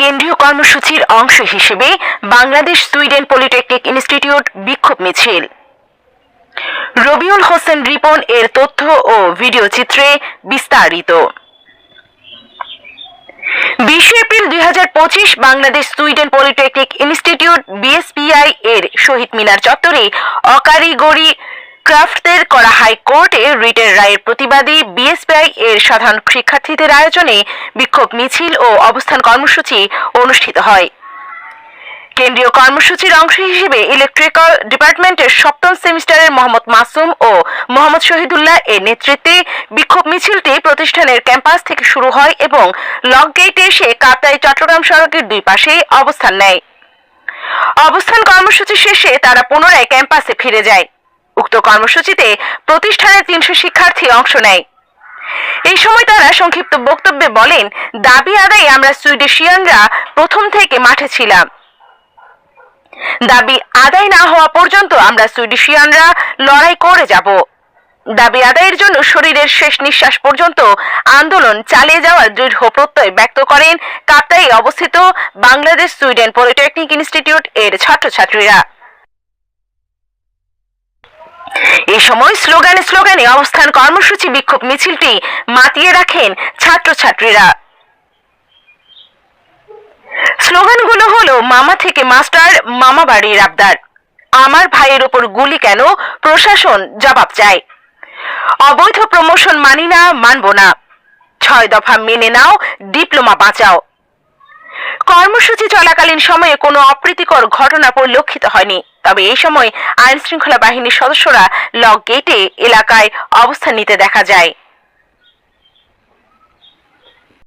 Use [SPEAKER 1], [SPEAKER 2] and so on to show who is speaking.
[SPEAKER 1] কেন্দ্রীয় কর্মসূচির অংশ হিসেবে বাংলাদেশ সুইডেন পলিটেকনিক ইনস্টিটিউট বিক্ষোভ মিছিল। রবিউল হোসেন রিপন এর তথ্য ও ভিডিও চিত্রে বিস্তারিত। 20 April 2025 Bangladesh Sweden Polytechnic Institute BSPI এর শহীদ মিনার চত্বরে অকারিগরি ক্রাফটদের করা হাইকোর্টে রিটের রায়ের প্রতিবাদী বিএসপিআই এর সাধারণ শিক্ষার্থীদের আয়োজনে বিক্ষোভ মিছিল ও অবস্থান কর্মসূচি অনুষ্ঠিত হয়। কেন্দ্রীয় কর্মসূচির অংশ হিসেবে ইলেকট্রিক্যাল ডিপার্টমেন্টের সপ্তম সেমিস্টারের মোহাম্মদ মাসুম ও মোহাম্মদ শহীদুল্লাহ এর নেতৃত্বে বিক্ষোভ মিছিলটি প্রতিষ্ঠানের ক্যাম্পাস থেকে শুরু হয় এবং লক গেটে এসে কাপ্তাই চট্টগ্রাম সড়কের দুই পাশে অবস্থান নেয়। অবস্থান কর্মসূচি শেষে তারা পুনরায় ক্যাম্পাসে ফিরে যায়। উক্ত কর্মসূচিতে প্রতিষ্ঠানের 300 শিক্ষার্থী অংশ নেয়। এই সময় তারা সংক্ষিপ্ত বক্তব্যে বলেন, দাবি আদায়ে আমরা সুইডিশিয়ানরা প্রথম থেকে মাঠে ছিলাম। দাবি আদায় না হওয়া পর্যন্ত আমরা সুইডিশিয়ানরা লড়াই করে যাব। দাবি আদায়ের জন্য শরীরের শেষ নিঃশ্বাস পর্যন্ত আন্দোলন চালিয়ে যাওয়ার দৃঢ় প্রত্যয় ব্যক্ত করেন কাপ্তাই অবস্থিত বাংলাদেশ সুইডেন পলিটেকনিক ইনস্টিটিউট এর ছাত্রছাত্রীরা। এই সময় স্লোগানে অবস্থান কর্মসূচি বিক্ষোভ মিছিলটি মাতিয়ে রাখেন ছাত্রছাত্রীরা। স্লোগানগুলো হলো, মামা থেকে মাস্টার, মামা বাড়ির আবদার, আমার ভাইয়ের ওপর গুলি কেন, প্রশাসন জবাব চায়, অবৈধ প্রমোশন মানি না, মানব না, 6 দফা মেনে নাও, ডিপ্লোমা বাঁচাও। কর্মসূচি চলাকালীন সময়ে কোনো অপ্রীতিকর ঘটনা পরিলক্ষিত হয়নি। তবে এই সময় আইন শৃঙ্খলা বাহিনীর সদস্যরা লক গেটে এলাকায় অবস্থান নিতে দেখা যায়।